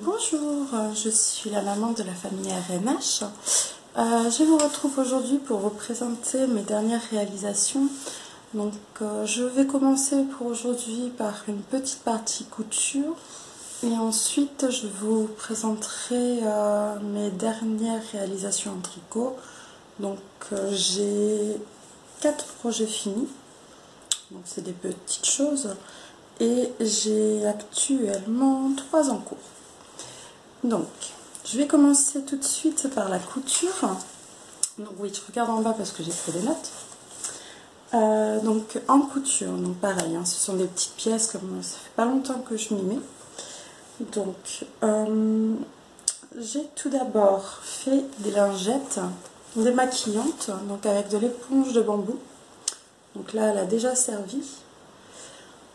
Bonjour, je suis la maman de la famille RNH. Je vous retrouve aujourd'hui pour vous présenter mes dernières réalisations. Donc, je vais commencer pour aujourd'hui par une petite partie couture et ensuite je vous présenterai mes dernières réalisations en tricot. Donc, j'ai 4 projets finis, donc c'est des petites choses, et j'ai actuellement 3 en cours. Donc, je vais commencer tout de suite par la couture. Donc oui, je regarde en bas parce que j'ai pris des notes. Donc en couture, donc pareil, ce sont des petites pièces, comme ça fait pas longtemps que je m'y mets. Donc, j'ai tout d'abord fait des lingettes démaquillantes, donc avec de l'éponge de bambou. Donc là, elle a déjà servi.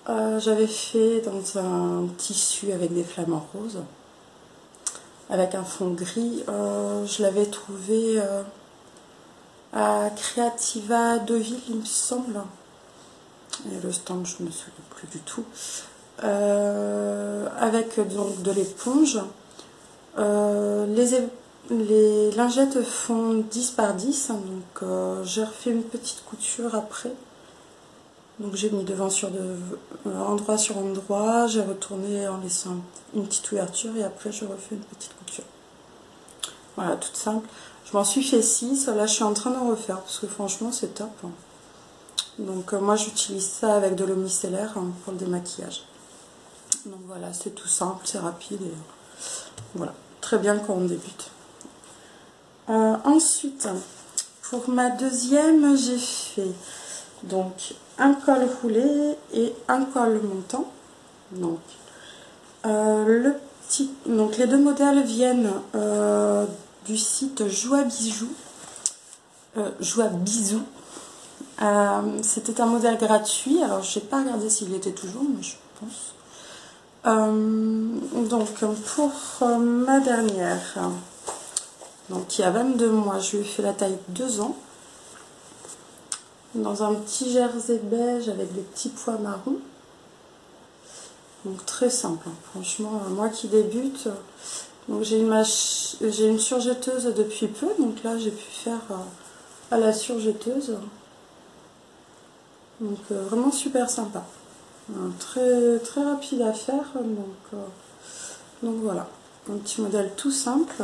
J'avais fait dans un tissu avec des flamants roses, avec un fond gris. Je l'avais trouvé à Creativa Deauville, il me semble. Et le stand, je ne me souviens plus du tout. Avec donc de l'éponge. Les lingettes font 10 par 10, donc j'ai refait une petite couture après. Donc j'ai mis devant sur endroit sur endroit, j'ai retourné en laissant une petite ouverture et après je refais une petite couture. Voilà, toute simple. Je m'en suis fait 6, là je suis en train d'en refaire parce que franchement c'est top. Donc moi j'utilise ça avec de l'eau micellaire pour le démaquillage. Donc voilà, c'est tout simple, c'est rapide et voilà, très bien quand on débute. Ensuite, pour ma deuxième, j'ai fait donc un col roulé et un col montant. Donc, donc les deux modèles viennent du site Joie Bisous. C'était un modèle gratuit, alors je n'ai pas regardé s'il était toujours, mais je pense. Donc pour ma dernière, donc qui a 22 mois, je lui ai fait la taille 2 ans, dans un petit jersey beige avec des petits pois marrons. Donc très simple, franchement, moi qui débute, donc j'ai une surjetteuse depuis peu, donc là j'ai pu faire à la surjetteuse. Donc vraiment super sympa, très très rapide à faire, donc voilà, un petit modèle tout simple.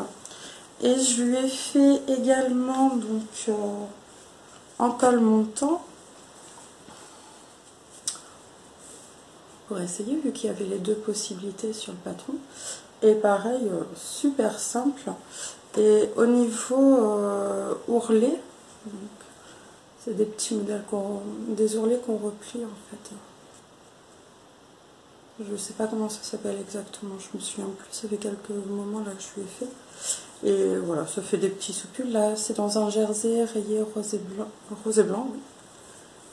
Et je lui ai fait également donc en col montant pour essayer, vu qu'il y avait les deux possibilités sur le patron. Et pareil, super simple. Et au niveau ourlet, c'est des petits modèles, des ourlets qu'on replie en fait. Je ne sais pas comment ça s'appelle exactement, je me souviens plus, ça fait quelques moments là que je lui ai fait. Et voilà, ça fait des petits soupules. Là, c'est dans un jersey rayé rose et blanc, oui.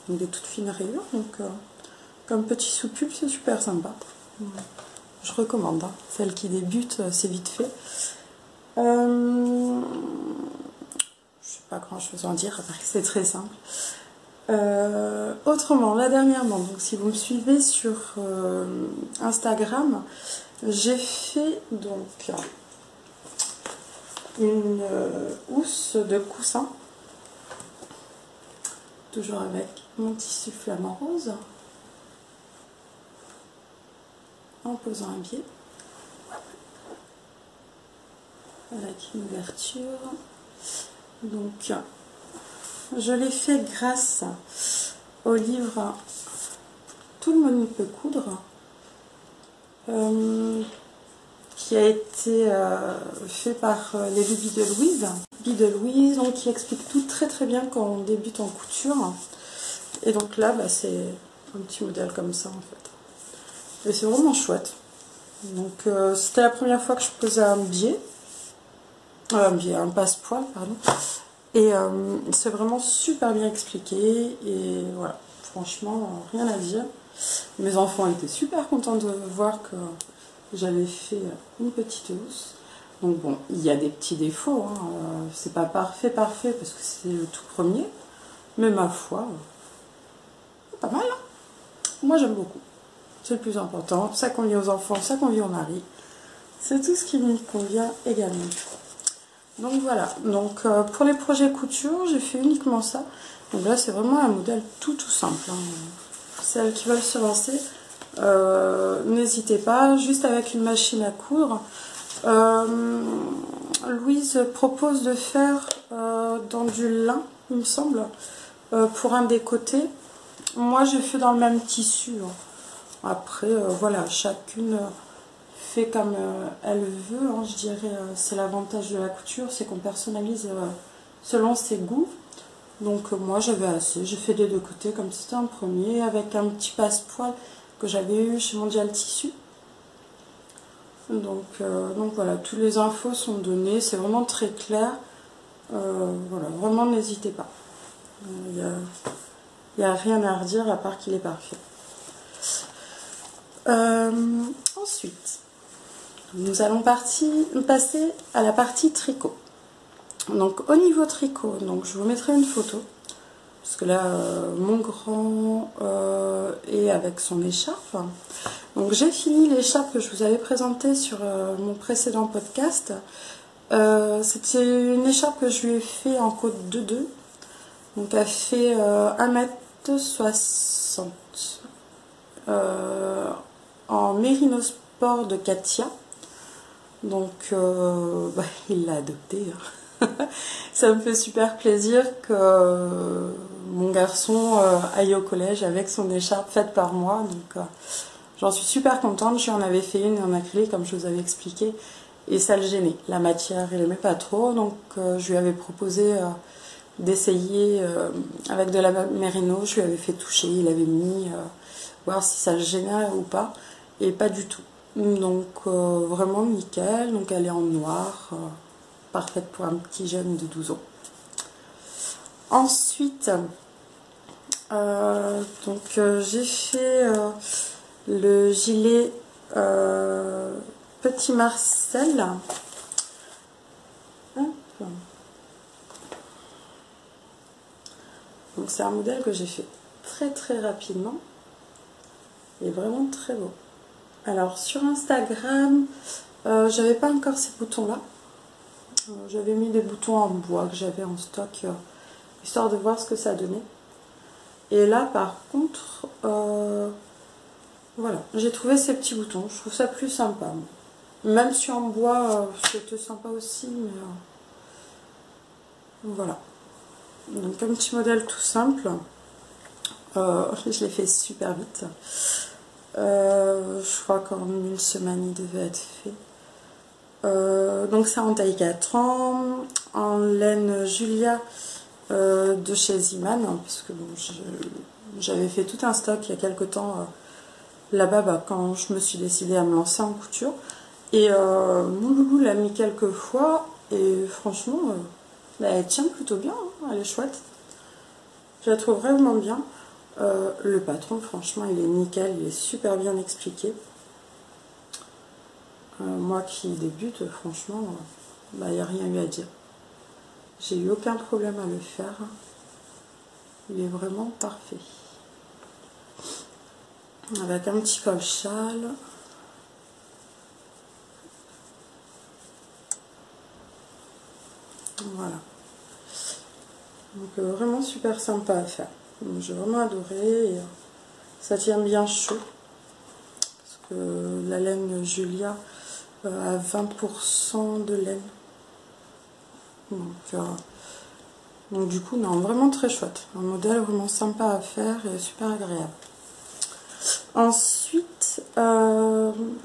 Donc des toutes fines rayures. Donc, comme petit soupule, c'est super sympa. Je recommande. Celle qui débute, c'est vite fait. Je ne sais pas grand chose à en dire, à part que c'est très simple. Autrement, là dernièrement, donc si vous me suivez sur Instagram, j'ai fait donc une housse de coussin, toujours avec mon tissu flamant rose, en posant un biais, avec une ouverture. Donc je l'ai fait grâce au livre Tout le monde peut coudre, qui a été fait par les Lubies de Louise, donc qui explique tout très très bien quand on débute en couture. Et donc là, c'est un petit modèle comme ça en fait. Et c'est vraiment chouette. Donc c'était la première fois que je posais un biais, un passepoil, pardon. Et c'est vraiment super bien expliqué. Et voilà, franchement, rien à dire. Mes enfants étaient super contents de voir que j'avais fait une petite housse. Donc bon, il y a des petits défauts, c'est pas parfait parce que c'est le tout premier, mais ma foi, pas mal. Moi j'aime beaucoup, c'est le plus important, ça qu'on vit aux enfants, ça qu'on vit au mari, C'est tout ce qui me convient également. Donc voilà, donc pour les projets couture, j'ai fait uniquement ça. Donc là, c'est vraiment un modèle tout simple. Hein. Celles qui veulent se lancer, n'hésitez pas, juste avec une machine à coudre. Louise propose de faire dans du lin, il me semble, pour un des côtés. Moi, j'ai fait dans le même tissu. Hein. Après, voilà, chacune fait comme elle veut, hein, je dirais. C'est l'avantage de la couture, c'est qu'on personnalise selon ses goûts. Donc moi, j'avais assez. J'ai fait des deux côtés, comme c'était un premier, avec un petit passepoil que j'avais eu chez Mondial Tissu. Donc voilà, toutes les infos sont données, c'est vraiment très clair. Voilà, vraiment n'hésitez pas. Il n'y a rien à redire à part qu'il est parfait. Ensuite, nous allons passer à la partie tricot. Donc au niveau tricot, donc je vous mettrai une photo. Parce que là, mon grand est avec son écharpe. Donc j'ai fini l'écharpe que je vous avais présentée sur mon précédent podcast. C'était une écharpe que je lui ai fait en côte 2-2. Donc elle fait 1,60 m en Mérino Sport de Katia. Donc il l'a adopté. Ça me fait super plaisir que mon garçon aille au collège avec son écharpe faite par moi. Donc j'en suis super contente. J'en avais fait une en acrylique comme je vous avais expliqué. Et ça le gênait. La matière, il n'aimait pas trop. Donc je lui avais proposé d'essayer avec de la mérino. Je lui avais fait toucher. Il avait mis, voir si ça le gênait ou pas. Et pas du tout. Donc vraiment nickel. Donc elle est en noir. Parfaite pour un petit jeune de 12 ans. Ensuite, j'ai fait le gilet Petit Marcel. Hop. Donc c'est un modèle que j'ai fait très rapidement. Il est vraiment très beau. Alors sur Instagram, j'avais pas encore ces boutons là. J'avais mis des boutons en bois que j'avais en stock, histoire de voir ce que ça donnait. Et là, par contre, voilà, j'ai trouvé ces petits boutons. Je trouve ça plus sympa. Même si en bois, c'était sympa aussi, mais voilà. Donc un petit modèle tout simple. Je l'ai fait super vite. Je crois qu'en une semaine, il devait être fait. Donc c'est en taille 4 ans, en laine Julia de chez Ziman, hein, parce que bon, j'avais fait tout un stock il y a quelques temps là-bas quand je me suis décidée à me lancer en couture. Et mon loulou l'a mis quelques fois et franchement, elle tient plutôt bien, hein, elle est chouette. Je la trouve vraiment bien. Le patron, franchement, il est nickel, il est super bien expliqué. Moi qui débute, franchement, il n'y a rien eu à dire. J'ai eu aucun problème à le faire. Il est vraiment parfait. Avec un petit col châle. Voilà. Donc vraiment super sympa à faire. J'ai vraiment adoré. Et, ça tient bien chaud. Parce que la laine Julia a 20% de laine. Donc du coup, non, vraiment très chouette. Un modèle vraiment sympa à faire et super agréable. Ensuite,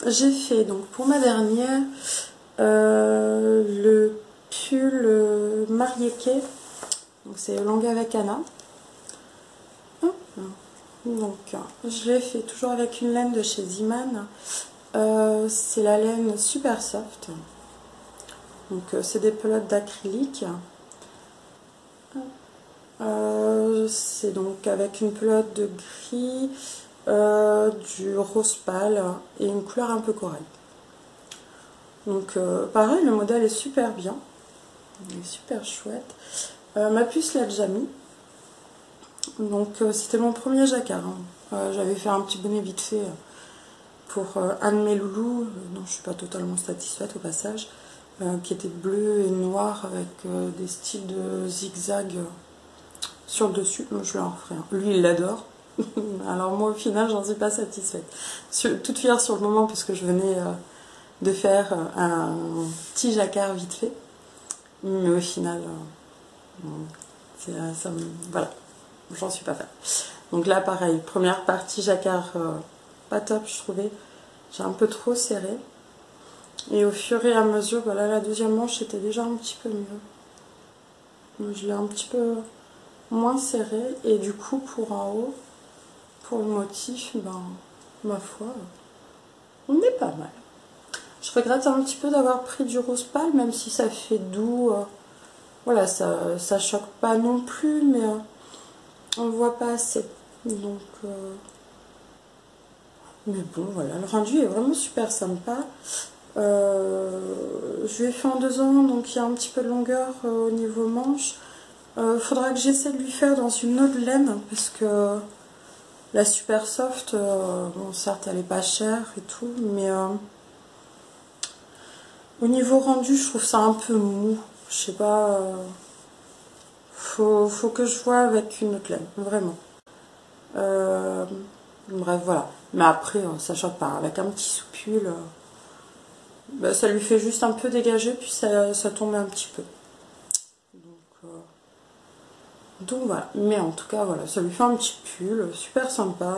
j'ai fait donc pour ma dernière le pull Marieke. Donc c'est langue avec Anna. Donc je l'ai fait toujours avec une laine de chez Ziman. C'est la laine super soft. Donc c'est des pelotes d'acrylique. C'est donc avec une pelote de gris, du rose pâle et une couleur un peu corail. Donc pareil, le modèle est super bien. Il est super chouette. Ma puce l'a déjà mis. Donc c'était mon premier jacquard. Hein. J'avais fait un petit bonnet vite fait pour un de mes loulous, dont je suis pas totalement satisfaite au passage, qui était bleu et noir avec des styles de zigzag sur le dessus. Je lui en referai un. Lui, il l'adore. Alors moi, au final, j'en suis pas satisfaite. Toute fière sur le moment, puisque je venais de faire un petit jacquard vite fait. Mais au final, voilà, j'en suis pas faite. Donc là, pareil, première partie jacquard, pas top, je trouvais. J'ai un peu trop serré. Et au fur et à mesure, voilà, la deuxième manche était déjà un petit peu mieux. Donc, je l'ai un petit peu moins serré. Et du coup, pour en haut, pour le motif, ben, ma foi, on est pas mal. Je regrette un petit peu d'avoir pris du rose pâle, même si ça fait doux. Voilà, ça choque pas non plus, mais on le voit pas assez. Donc, mais bon, voilà, le rendu est vraiment super sympa. Je lui ai fait en 2 ans, donc il y a un petit peu de longueur au niveau manche. Faudra que j'essaie de lui faire dans une autre laine, parce que la super soft, bon certes elle est pas chère et tout, mais au niveau rendu je trouve ça un peu mou. Je sais pas, faut que je vois avec une autre laine, vraiment. Bref, voilà. Mais après, ça choque pas. Avec un petit soupule, bah, ça lui fait juste un peu dégager, puis ça tombe un petit peu. Donc voilà. Mais en tout cas, voilà, ça lui fait un petit pull, super sympa.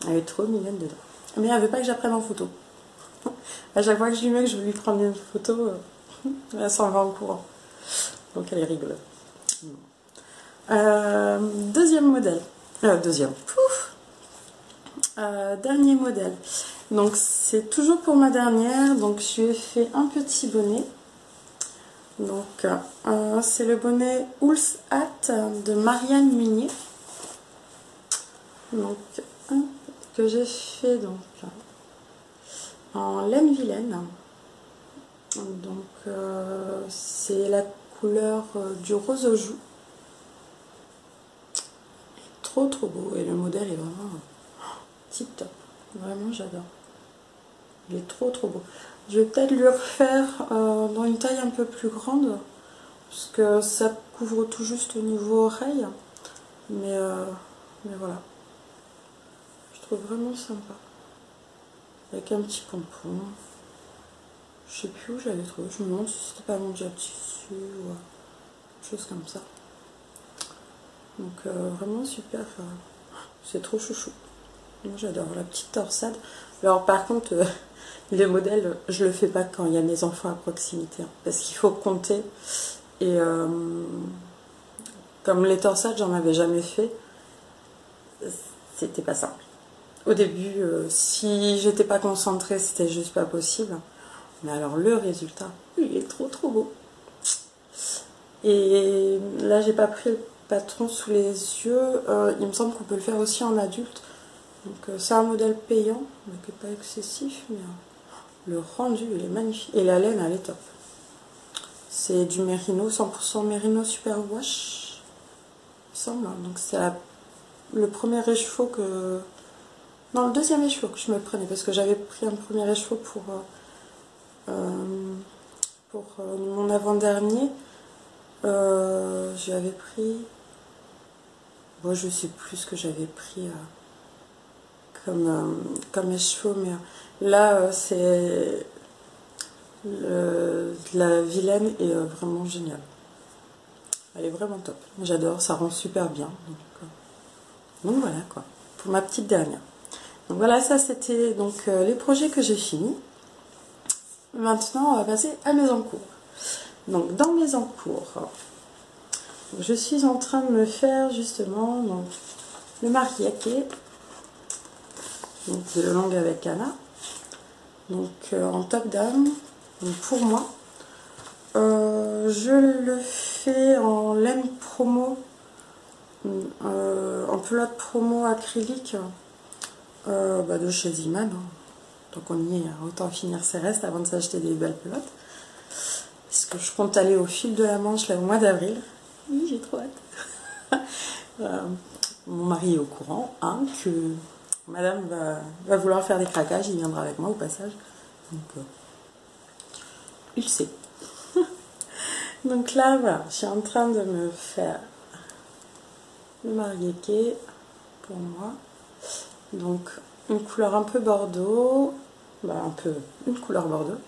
Elle est trop mignonne dedans. Mais elle veut pas que j'apprenne en photo. À chaque fois que je lui mets que je veux lui prendre une photo, elle s'en va en courant. Donc elle est rigolote. Deuxième modèle. Dernier modèle. Donc c'est toujours pour ma dernière. Donc je lui ai fait un petit bonnet. Donc c'est le bonnet Oul's Hat de Marianne Munier. Donc que j'ai fait donc en laine vilaine. Donc c'est la couleur du rose aux joues. Trop beau, et le modèle est vraiment tip top. Vraiment j'adore. Il est trop beau. Je vais peut-être lui refaire dans une taille un peu plus grande, parce que ça couvre tout juste au niveau oreille. Mais voilà. Je trouve vraiment sympa. Avec un petit pompon. Je sais plus où j'avais trouvé. Je me demande si c'était pas mon job tissu ou quelque chose comme ça. Donc vraiment super. C'est trop chouchou. Moi j'adore la petite torsade. Alors par contre, les modèles, je le fais pas quand il y a mes enfants à proximité. Hein, parce qu'il faut compter. Et comme les torsades, j'en avais jamais fait. C'était pas simple. Au début, si j'étais pas concentrée, c'était juste pas possible. Mais alors le résultat, il est trop beau. Et là, j'ai pas pris le patron sous les yeux. Il me semble qu'on peut le faire aussi en adulte. Donc c'est un modèle payant, mais qui n'est pas excessif. Mais le rendu, il est magnifique. Et la laine, elle est top. C'est du mérino, 100% mérino super wash. Il me semble. Donc c'est le premier écheveau que... Non, le deuxième écheveau que je me prenais. Parce que j'avais pris un premier écheveau pour mon avant-dernier. J'avais pris... Bon, je sais plus ce que j'avais pris comme écheveau, mais là, c'est... La vilaine est vraiment géniale. Elle est vraiment top. J'adore, ça rend super bien. Donc voilà quoi, pour ma petite dernière. Donc voilà, ça c'était donc les projets que j'ai finis. Maintenant, on va passer à mes encours. Donc dans mes encours, je suis en train de me faire justement donc, le mariaquet, donc de longue avec Anna, donc en top dame. Donc pour moi, je le fais en laine promo, en pelote promo acrylique de chez Ziman. Hein. Donc on y est, autant finir ses restes avant de s'acheter des belles pelotes. Parce que je compte aller au fil de la Manche là, au mois d'avril. Oui, j'ai trop hâte. Mon mari est au courant hein, que Madame va vouloir faire des craquages, il viendra avec moi au passage. Donc, il sait. Donc là, voilà, je suis en train de me faire le mariéké pour moi. Donc, une couleur un peu bordeaux, une couleur bordeaux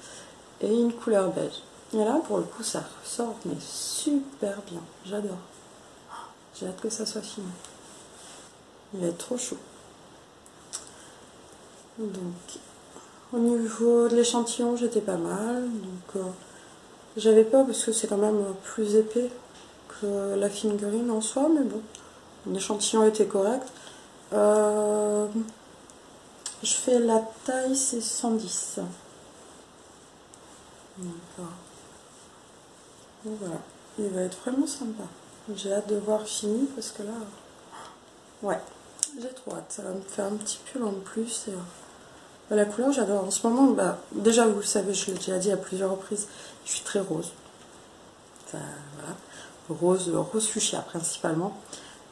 et une couleur beige. Et là, pour le coup, ça ressort, mais super bien. J'adore. J'ai hâte que ça soit fini. Il va être trop chaud. Donc, au niveau de l'échantillon, j'étais pas mal. Donc, j'avais peur parce que c'est quand même plus épais que la figurine en soi, mais bon, l'échantillon était correct. Je fais la taille, c'est 110. Donc voilà, il va être vraiment sympa. J'ai hâte de voir fini parce que là, ouais, j'ai trop hâte. Ça va me faire un petit pull en plus. Et, la couleur, j'adore. En ce moment, déjà, vous le savez, je l'ai déjà dit à plusieurs reprises, je suis très rose. Ça, voilà. Rose fuchsia principalement.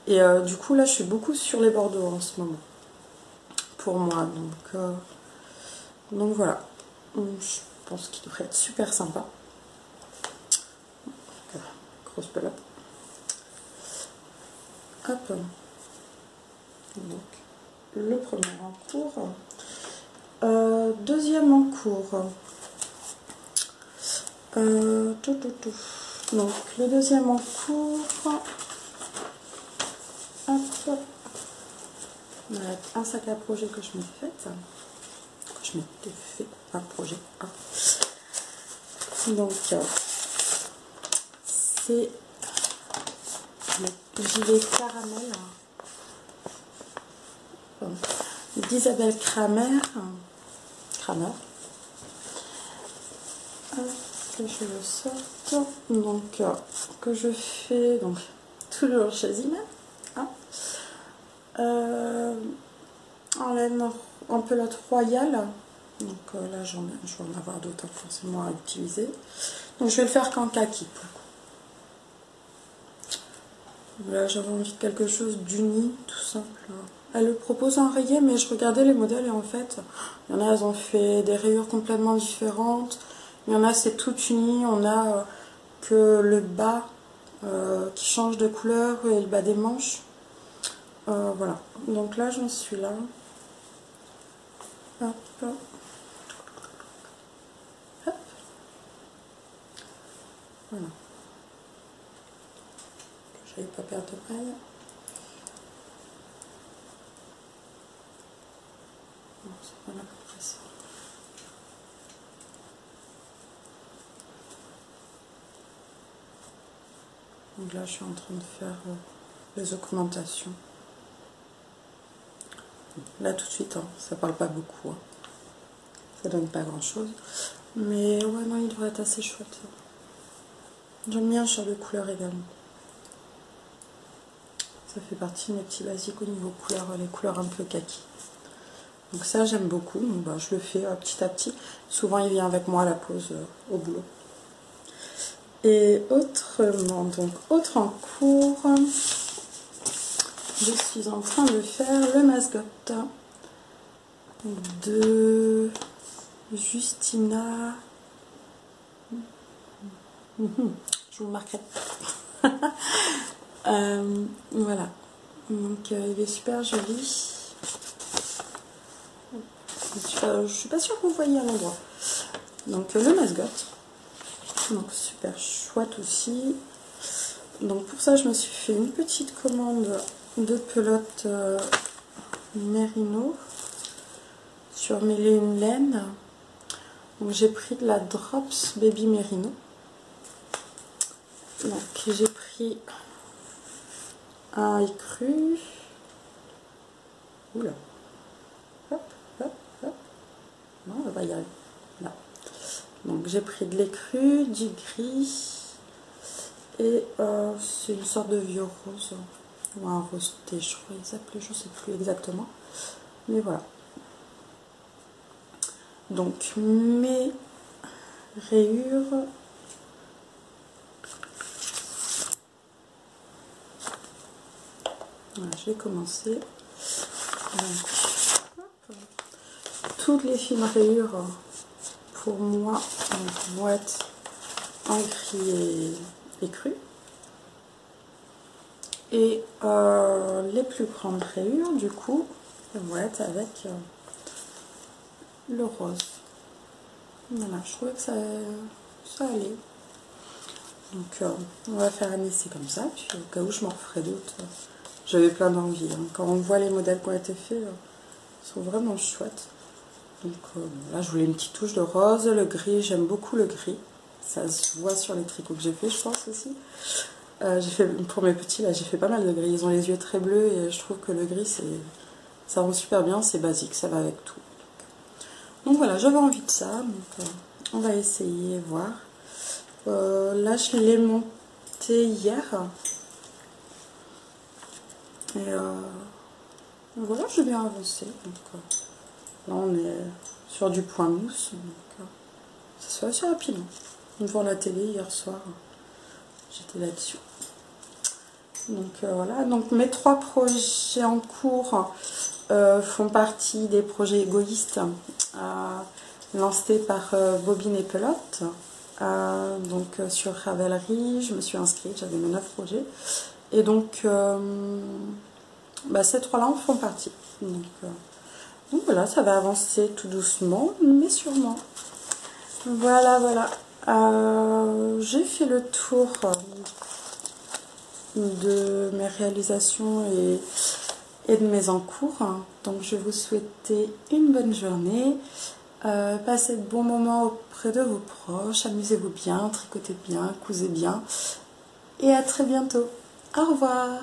Et du coup, là, je suis beaucoup sur les bordeaux en ce moment. Pour moi, donc voilà. Je pense qu'il devrait être super sympa. Grosse pelote. Hop. Donc, le premier en cours. Deuxième en cours. Donc, le deuxième en cours. Hop. Un sac à projet que je m'étais fait. Je m'étais fait un projet. Donc, c'est le gilet caramel d'Isabelle Kramer. Que je le sorte. Donc, que je fais donc toujours chez Zima. En laine en pelote royale. Donc là, je vais en avoir d'autres forcément à utiliser. Donc, je vais le faire qu'en kaki. Là, j'avais envie de quelque chose d'uni, tout simple. Elle le propose en rayé, mais je regardais les modèles et en fait, il y en a, elles ont fait des rayures complètement différentes. Il y en a, c'est tout uni. On a que le bas qui change de couleur et le bas des manches. Voilà. Donc là, j'en suis là. Hop. Hop. Voilà. Je n'allais pas perdre de maille. Voilà, à peu près ça. Donc là, je suis en train de faire les augmentations. Là, tout de suite, ça parle pas beaucoup. Ça donne pas grand chose. Mais ouais, non, il devrait être assez chouette. J'aime bien le genre de couleur également. Ça fait partie de mes petits basiques au niveau couleur, les couleurs un peu kaki. Donc ça, j'aime beaucoup. Donc, je le fais petit à petit. Souvent, il vient avec moi à la pause au boulot. Et autrement, donc autre en cours, je suis en train de faire le mascotte de Justina. Je vous le marquerai. Voilà. Donc il est super joli. Je suis pas sûre que vous voyez à l'endroit. Donc le mascotte. Donc super chouette aussi. Donc pour ça je me suis fait une petite commande de pelote Merino sur Mêler une laine. Donc j'ai pris de la Drops Baby Merino. Donc j'ai pris un écru. Oula. Hop, hop, hop. Non, on va y arriver. Là. Donc j'ai pris de l'écru, du gris et c'est une sorte de vieux rose ou un rose thé, je crois qu'il s'appelait, je ne sais plus exactement. Mais voilà. Donc mes rayures. Voilà, je vais commencer. Donc, toutes les fines rayures pour moi vont être en gris et cru. Et les plus grandes rayures, du coup, vont être avec le rose. Voilà, je trouvais que ça allait. Donc on va faire un essai comme ça, puis au cas où je m'en referai d'autres. J'avais plein d'envie. Hein. Quand on voit les modèles qui ont été faits, ils sont vraiment chouettes. Donc là, je voulais une petite touche de rose. Le gris, j'aime beaucoup le gris. Ça se voit sur les tricots que j'ai fait, je pense aussi. J'ai fait, pour mes petits, là, j'ai fait pas mal de gris. Ils ont les yeux très bleus et je trouve que le gris, ça rend super bien. C'est basique, ça va avec tout. Donc voilà, j'avais envie de ça. Donc on va essayer, voir. Là, je l'ai monté hier. Et voilà, j'ai bien avancé. Donc, là, on est sur du point mousse. Donc, ça se fait assez rapidement. Devant la télé hier soir, j'étais là-dessus. Donc voilà, donc mes 3 projets en cours font partie des projets égoïstes lancés par Bobine et Pelote. Donc sur Ravelry, je me suis inscrite, j'avais mes 9 projets. Et donc ces 3-là en font partie. Donc voilà, ça va avancer tout doucement, mais sûrement. Voilà, voilà. J'ai fait le tour de mes réalisations et de mes encours. Donc je vais vous souhaiter une bonne journée. Passez de bons moments auprès de vos proches. Amusez-vous bien, tricotez bien, cousez bien. Et à très bientôt. Au revoir.